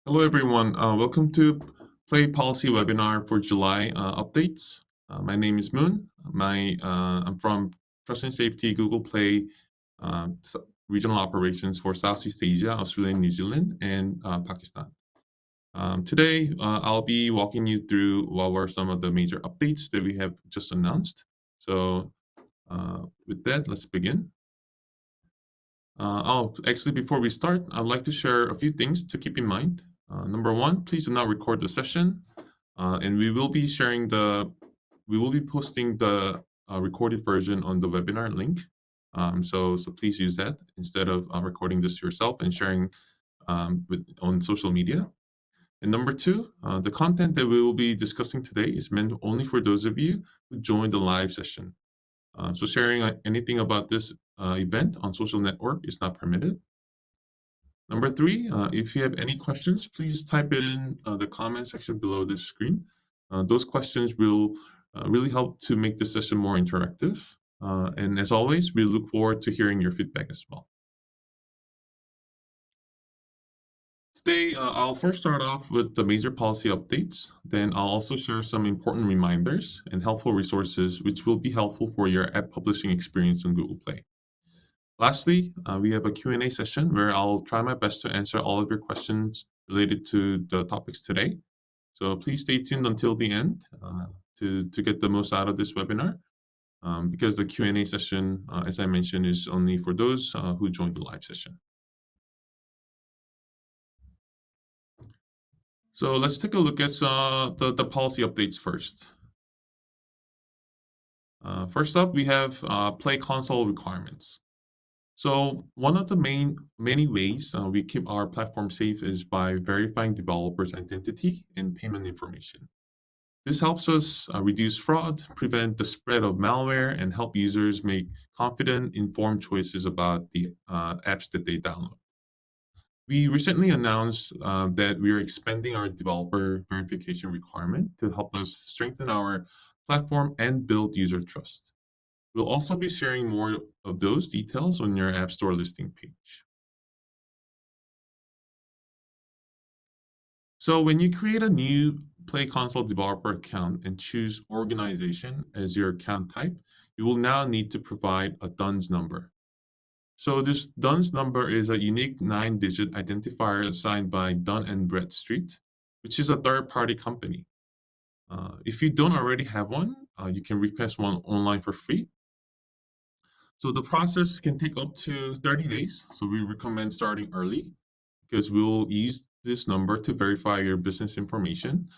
Hello, everyone. Welcome to Play Policy webinar for July updates. My name is Moon. I'm from Trust and Safety Google Play regional operations for Southeast Asia, Australia, New Zealand, and Pakistan. Today, I'll be walking you through what were some of the major updates that we have just announced. So, with that, let's begin. Actually, before we start, I'd like to share a few things to keep in mind. Number one, please do not record the session, and we will be posting the recorded version on the webinar link. So please use that instead of recording this yourself and sharing on social media. And number two, the content that we will be discussing today is meant only for those of you who joined the live session. So sharing anything about this event on social network is not permitted. Number three, if you have any questions, please type it in the comment section below this screen. Those questions will really help to make this session more interactive. And as always, we look forward to hearing your feedback as well. Today, I'll first start off with the major policy updates. Then I'll also share some important reminders and helpful resources which will be helpful for your app publishing experience on Google Play. Lastly, we have a Q&A session where I'll try my best to answer all of your questions related to the topics today. So please stay tuned until the end to get the most out of this webinar because the Q&A session, as I mentioned, is only for those who joined the live session. So let's take a look at the policy updates first. First up, we have Play Console requirements. So one of the many ways we keep our platform safe is by verifying developers' identity and payment information. This helps us reduce fraud, prevent the spread of malware, and help users make confident, informed choices about the apps that they download. We recently announced that we are expanding our developer verification requirement to help us strengthen our platform and build user trust. We'll also be sharing more of those details on your App Store listing page. So when you create a new Play Console developer account and choose organization as your account type, you will now need to provide a DUNS number. So this DUNS number is a unique 9-digit identifier assigned by Dun & Bradstreet, which is a third-party company. If you don't already have one, you can request one online for free. So the process can take up to 30 days. So we recommend starting early because we'll use this number to verify your business information.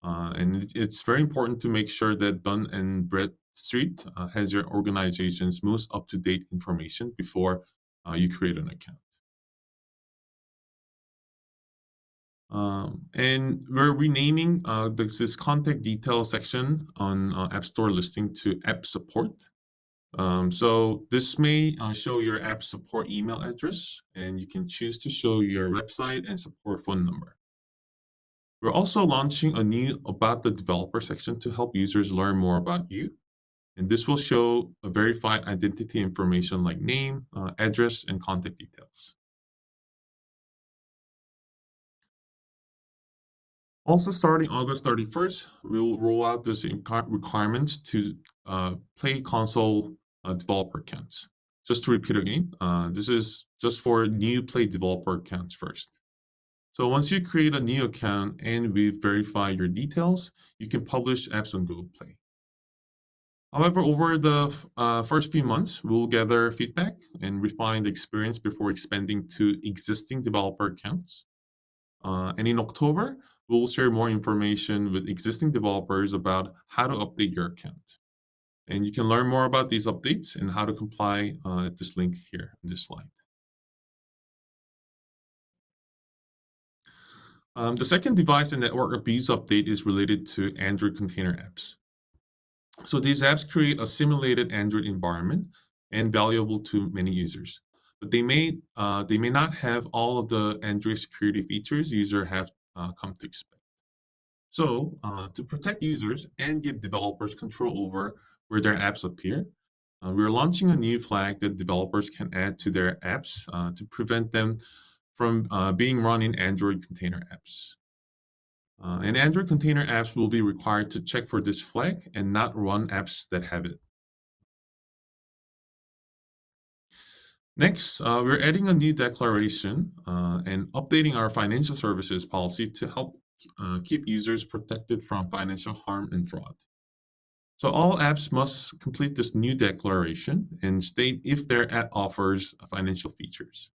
And it's very important to make sure that Dun & Bradstreet has your organization's most up-to-date information before you create an account. And we're renaming this contact details section on App Store listing to App Support. So this may show your app support email address, and you can choose to show your website and support phone number. We're also launching a new About the Developer section to help users learn more about you. And this will show a verified identity information like name, address, and contact details. Also, starting August 31st, we'll roll out these requirements to Play Console developer accounts. Just to repeat again, this is just for new Play developer accounts first. So once you create a new account and we verify your details, you can publish apps on Google Play. However, over the first few months, we'll gather feedback and refine the experience before expanding to existing developer accounts. And in October, we'll share more information with existing developers about how to update your account. And you can learn more about these updates and how to comply at this link here in this slide. The second device and network abuse update is related to Android container apps. So these apps create a simulated Android environment and valuable to many users. But they may not have all of the Android security features users have come to expect. So to protect users and give developers control over where their apps appear, we're launching a new flag that developers can add to their apps to prevent them from being run in Android container apps. And Android container apps will be required to check for this flag and not run apps that have it. Next, we're adding a new declaration and updating our financial services policy to help keep users protected from financial harm and fraud. So all apps must complete this new declaration and state if their app offers financial features.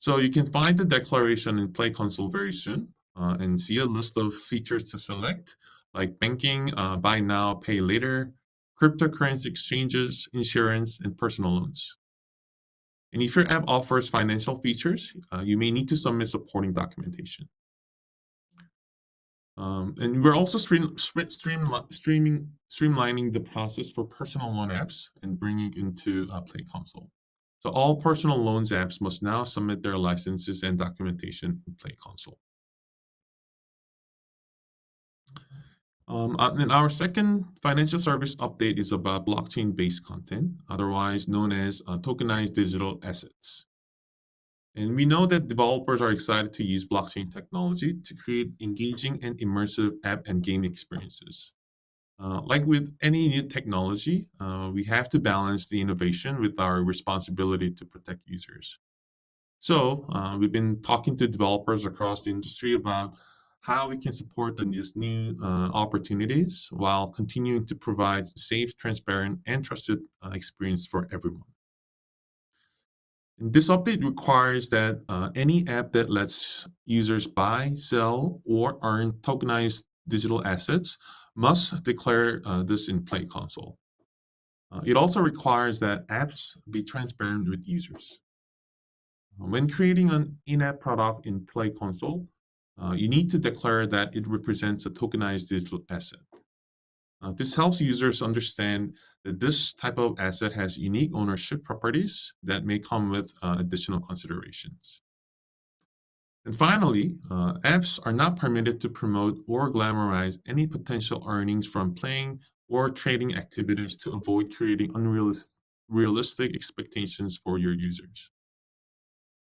So you can find the declaration in Play Console very soon and see a list of features to select, like banking, buy now, pay later, cryptocurrency exchanges, insurance, and personal loans. And if your app offers financial features, you may need to submit supporting documentation. And we're also streamlining the process for personal loan apps and bringing it into Play Console. So all personal loans apps must now submit their licenses and documentation in Play Console. And our second financial service update is about blockchain-based content, otherwise known as tokenized digital assets. And we know that developers are excited to use blockchain technology to create engaging and immersive app and game experiences. Like with any new technology, we have to balance the innovation with our responsibility to protect users. So we've been talking to developers across the industry about how we can support these new opportunities while continuing to provide safe, transparent, and trusted experience for everyone. And this update requires that any app that lets users buy, sell, or earn tokenized digital assets must declare this in Play Console. It also requires that apps be transparent with users. When creating an in-app product in Play Console, you need to declare that it represents a tokenized digital asset. This helps users understand that this type of asset has unique ownership properties that may come with additional considerations. And finally, apps are not permitted to promote or glamorize any potential earnings from playing or trading activities to avoid creating unrealistic expectations for your users.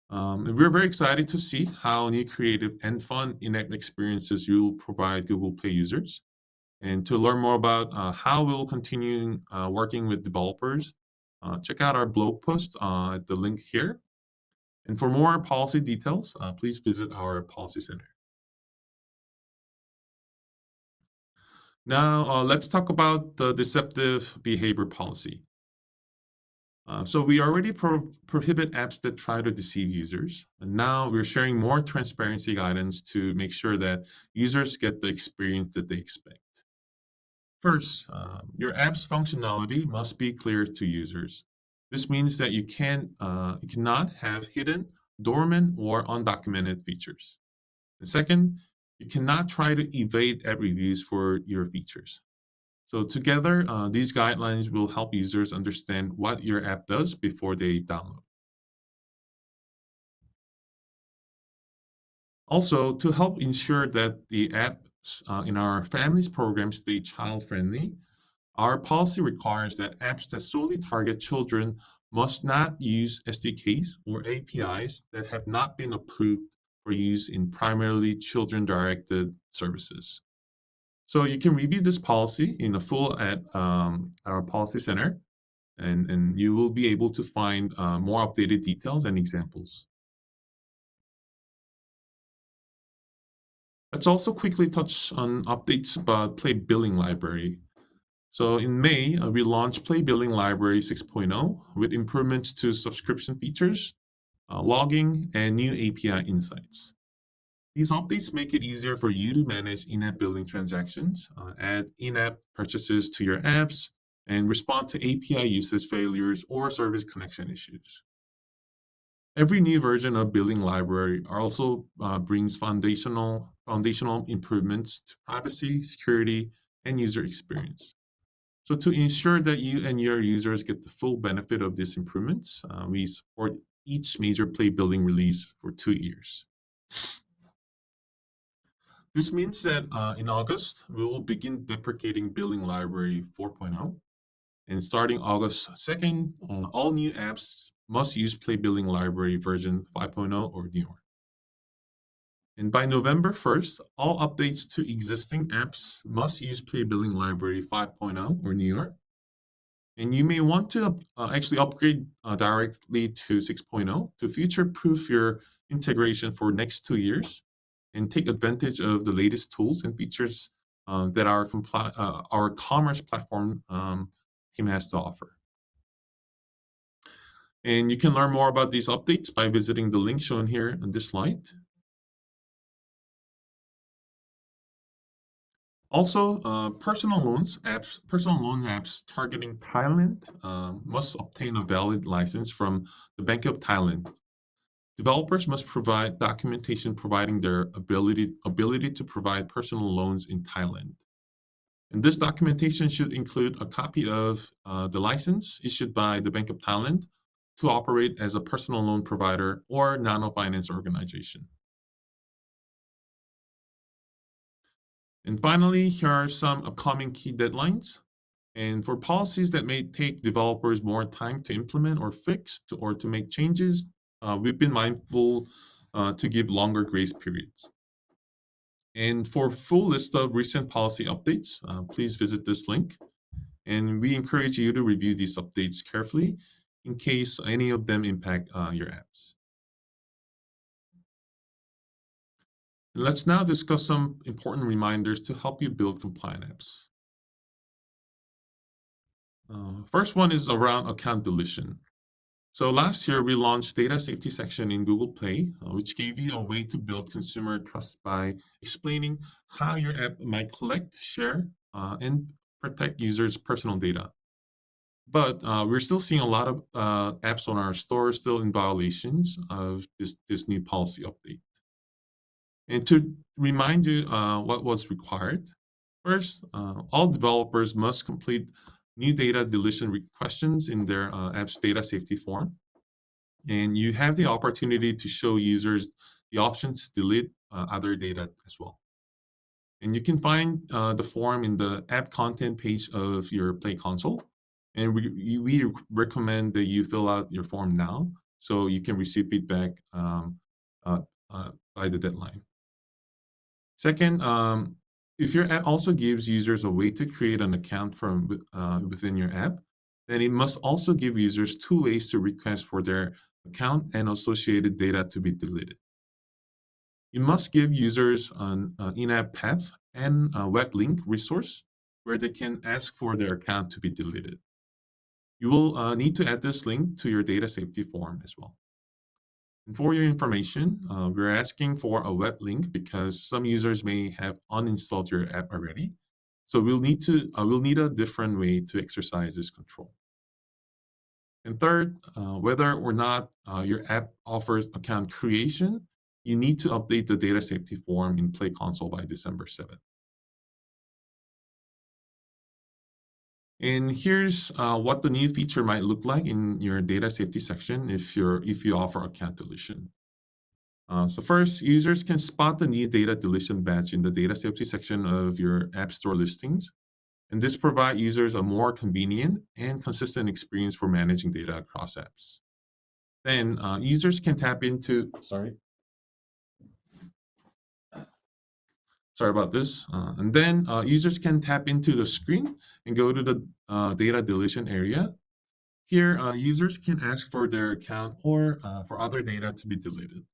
And we're very excited to see how new creative and fun in-app experiences you will provide Google Play users. And to learn more about how we'll continue working with developers, check out our blog post at the link here. And for more policy details, please visit our policy center. Now, let's talk about the deceptive behavior policy. So we already prohibit apps that try to deceive users. And now we're sharing more transparency guidance to make sure that users get the experience that they expect. First, your app's functionality must be clear to users. This means that you cannot have hidden, dormant, or undocumented features. And second, you cannot try to evade app reviews for your features. So together, these guidelines will help users understand what your app does before they download. Also, to help ensure that the apps in our families program stay child-friendly, our policy requires that apps that solely target children must not use SDKs or APIs that have not been approved for use in primarily children-directed services. So you can review this policy in a full at our policy center, and you will be able to find more updated details and examples. Let's also quickly touch on updates about Play Billing Library. So in May, we launched Play Billing Library 6.0 with improvements to subscription features, logging, and new API insights. These updates make it easier for you to manage in-app billing transactions, add in-app purchases to your apps, and respond to API usage failures or service connection issues. Every new version of Billing Library also brings foundational improvements to privacy, security, and user experience. So to ensure that you and your users get the full benefit of these improvements, we support each major Play Billing release for 2 years. This means that in August, we will begin deprecating Billing Library 4.0. And starting August 2nd, all new apps must use Play Billing Library version 5.0 or newer. And by November 1st, all updates to existing apps must use Play Billing Library 5.0 or newer. And you may want to actually upgrade directly to 6.0 to future-proof your integration for next 2 years and take advantage of the latest tools and features that our commerce platform team has to offer. And you can learn more about these updates by visiting the link shown here on this slide. Also, personal loan apps targeting Thailand must obtain a valid license from the Bank of Thailand. Developers must provide documentation providing their ability to provide personal loans in Thailand. And this documentation should include a copy of the license issued by the Bank of Thailand to operate as a personal loan provider or nano-finance organization. And finally, here are some upcoming key deadlines. And for policies that may take developers more time to implement or fix or to make changes, we've been mindful to give longer grace periods. And for full list of recent policy updates, please visit this link. And we encourage you to review these updates carefully in case any of them impact your apps. Let's now discuss some important reminders to help you build compliant apps. First one is around account deletion. So last year, we launched data safety section in Google Play, which gave you a way to build consumer trust by explaining how your app might collect, share, and protect users' personal data. But we're still seeing a lot of apps on our store still in violations of this new policy update. And to remind you what was required, first, all developers must complete new data deletion questions in their app's data safety form. And you have the opportunity to show users the option to delete other data as well. And you can find the form in the app content page of your Play console. And we recommend that you fill out your form now so you can receive feedback by the deadline. Second, if your app also gives users a way to create an account from within your app, then it must also give users 2 ways to request for their account and associated data to be deleted. You must give users an in-app path and a web link resource where they can ask for their account to be deleted. You will need to add this link to your data safety form as well. And for your information, we're asking for a web link because some users may have uninstalled your app already. So we'll need a different way to exercise this control. And third, whether or not your app offers account creation, you need to update the data safety form in Play Console by December 7th. And here's what the new feature might look like in your data safety section if you offer account deletion. So first, users can spot the new data deletion badge in the data safety section of your App Store listings. And this provides users a more convenient and consistent experience for managing data across apps. Then users can tap into, sorry about this. And then users can tap into the screen and go to the data deletion area. Here, users can ask for their account or for other data to be deleted.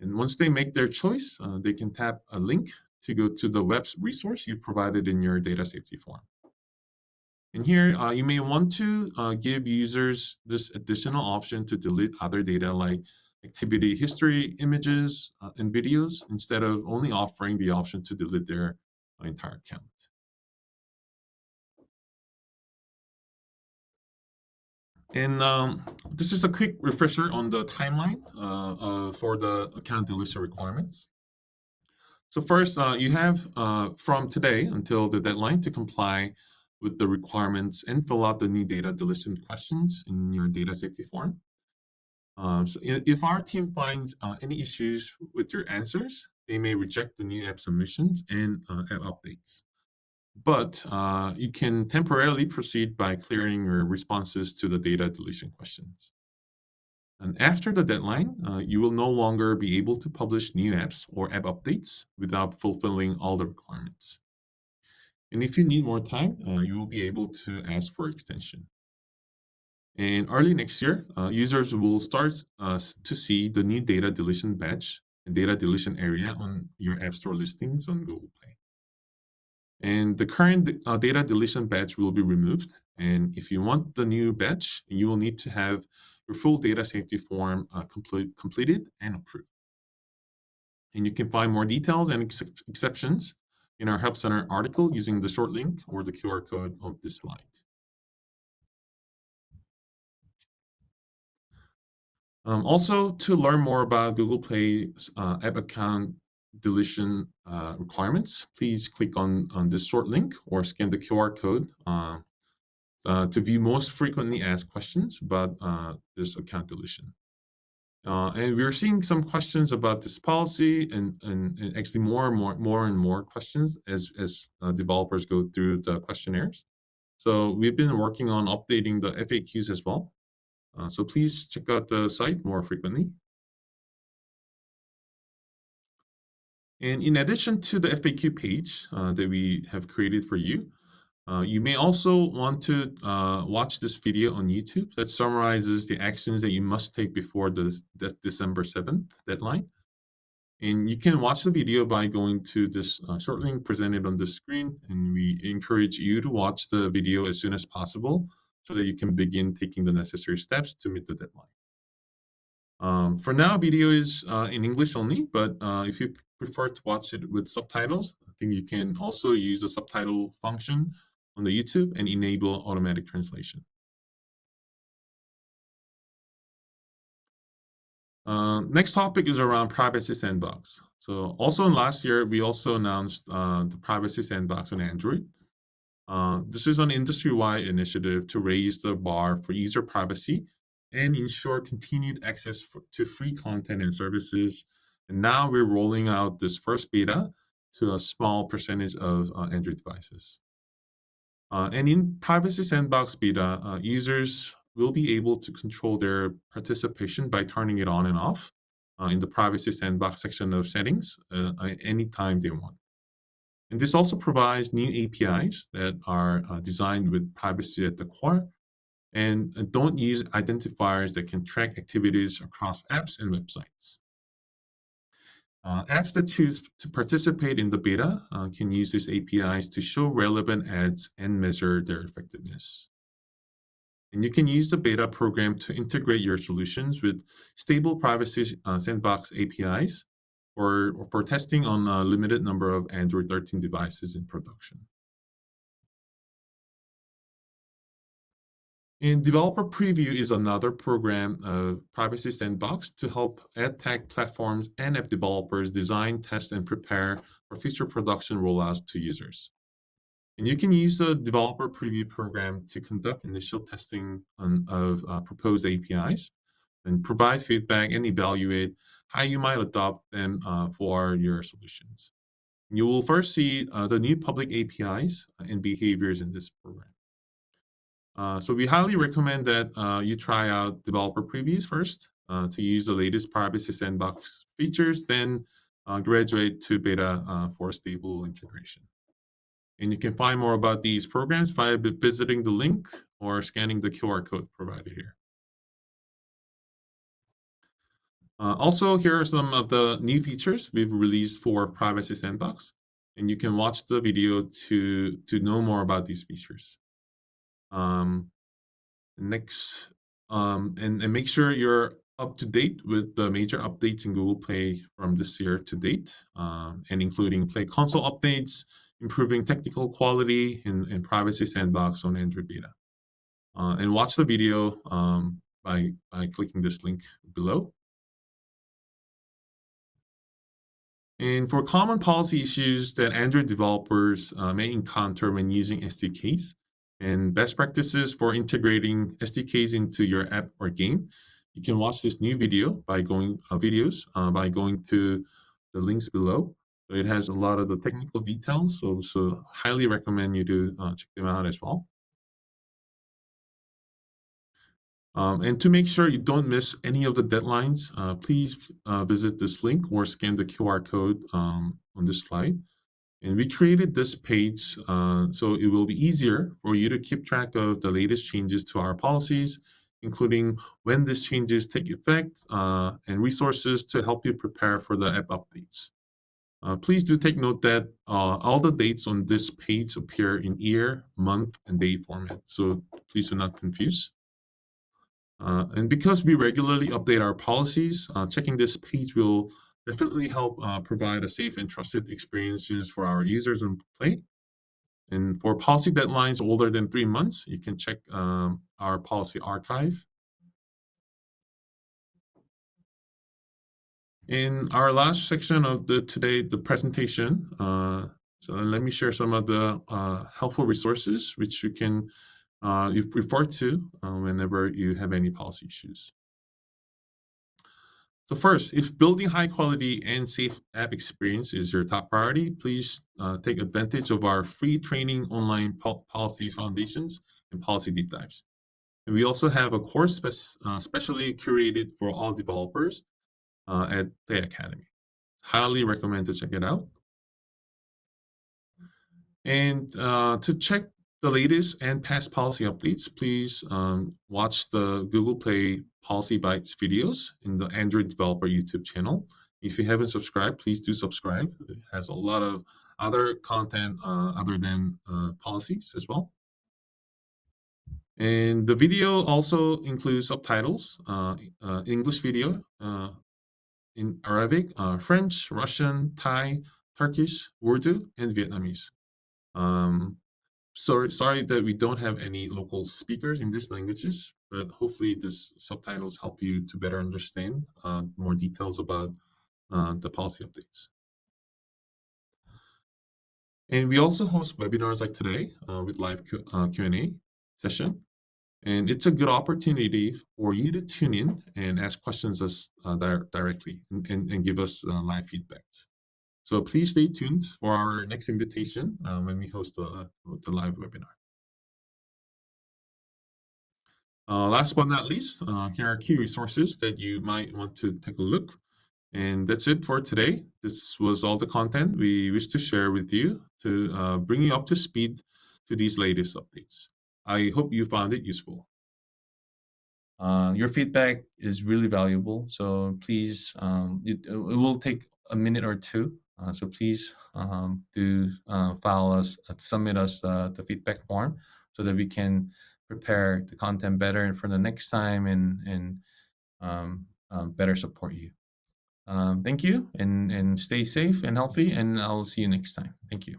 And once they make their choice, they can tap a link to go to the web resource you provided in your data safety form. And here, you may want to give users this additional option to delete other data like activity history, images, and videos, instead of only offering the option to delete their entire account. And this is a quick refresher on the timeline for the account deletion requirements. So first, you have from today until the deadline to comply with the requirements and fill out the new data deletion questions in your data safety form. So if our team finds any issues with your answers, they may reject the new app submissions and app updates. But you can temporarily proceed by clearing your responses to the data deletion questions. And after the deadline, you will no longer be able to publish new apps or app updates without fulfilling all the requirements. And if you need more time, you will be able to ask for extension. And early next year, users will start to see the new data deletion batch and data deletion area on your App Store listings on Google Play. And the current data deletion batch will be removed. And if you want the new batch, you will need to have your full data safety form completed and approved. And you can find more details and exceptions in our Help Center article using the short link or the QR code of this slide. Also, to learn more about Google Play's app account deletion requirements, please click on this short link or scan the QR code to view most frequently asked questions about this account deletion. And we're seeing some questions about this policy and actually more and more questions as developers go through the questionnaires. So we've been working on updating the FAQs as well. So please check out the site more frequently. And in addition to the FAQ page that we have created for you, you may also want to watch this video on YouTube that summarizes the actions that you must take before the December 7th deadline. And you can watch the video by going to this short link presented on the screen. And we encourage you to watch the video as soon as possible so that you can begin taking the necessary steps to meet the deadline. For now, video is in English only, but if you prefer to watch it with subtitles, I think you can also use the subtitle function on the YouTube and enable automatic translation. Next topic is around Privacy Sandbox. So also in last year, we also announced the Privacy Sandbox on Android. This is an industry-wide initiative to raise the bar for user privacy and ensure continued access to free content and services. And now we're rolling out this first beta to a small percentage of Android devices. And in Privacy Sandbox beta, users will be able to control their participation by turning it on and off in the Privacy Sandbox section of settings anytime they want. And this also provides new APIs that are designed with privacy at the core and don't use identifiers that can track activities across apps and websites. Apps that choose to participate in the beta can use these APIs to show relevant ads and measure their effectiveness. And you can use the beta program to integrate your solutions with stable Privacy Sandbox APIs or for testing on a limited number of Android 13 devices in production. And Developer Preview is another program of Privacy Sandbox to help ad tech platforms and app developers design, test, and prepare for future production rollouts to users. And you can use the Developer Preview program to conduct initial testing of proposed APIs and provide feedback and evaluate how you might adopt them for your solutions. You will first see the new public APIs and behaviors in this program. So we highly recommend that you try out developer previews first to use the latest Privacy Sandbox features, then graduate to beta for stable integration. And you can find more about these programs by visiting the link or scanning the QR code provided here. Also, here are some of the new features we've released for Privacy Sandbox, and you can watch the video to know more about these features. Next, and make sure you're up to date with the major updates in Google Play from this year to date, and including Play Console updates, improving technical quality, and Privacy Sandbox on Android Beta. And watch the video by clicking this link below. And for common policy issues that Android developers may encounter when using SDKs, and best practices for integrating SDKs into your app or game, you can watch this new video by going by going to the links below. So it has a lot of the technical details, so highly recommend you to check them out as well. And to make sure you don't miss any of the deadlines, please visit this link or scan the QR code on this slide. And we created this page so it will be easier for you to keep track of the latest changes to our policies, including when these changes take effect and resources to help you prepare for the app updates. Please do take note that all the dates on this page appear in year, month, and day format. So please do not confuse. And because we regularly update our policies, checking this page will definitely help provide a safe and trusted experiences for our users on Play. And for policy deadlines older than 3 months, you can check our policy archive. In our last section of the presentation, so let me share some of the helpful resources which you can you refer to whenever you have any policy issues. So first, if building high quality and safe app experience is your top priority, please take advantage of our free training online policy foundations and policy deep dives. And we also have a course specially curated for all developers at Play Academy. Highly recommend to check it out. And to check the latest and past policy updates, please watch the Google Play Policy Bytes videos in the Android Developer YouTube channel. If you haven't subscribed, please do subscribe. It has a lot of other content other than policies as well. And the video also includes subtitles, English video in Arabic, French, Russian, Thai, Turkish, Urdu, and Vietnamese. Sorry that we don't have any local speakers in these languages, but hopefully these subtitles help you to better understand more details about the policy updates. And we also host webinars like today with live Q&A session. And it's a good opportunity for you to tune in and ask questions us directly and give us live feedbacks. So please stay tuned for our next invitation when we host the live webinar. Last but not least, here are key resources that you might want to take a look. And that's it for today. This was all the content we wish to share with you to bring you up to speed to these latest updates. I hope you found it useful. Your feedback is really valuable, so please, it will take a minute or two. So please do file us, submit us the feedback form so that we can prepare the content better for the next time and better support you. Thank you, and stay safe and healthy, and I'll see you next time. Thank you.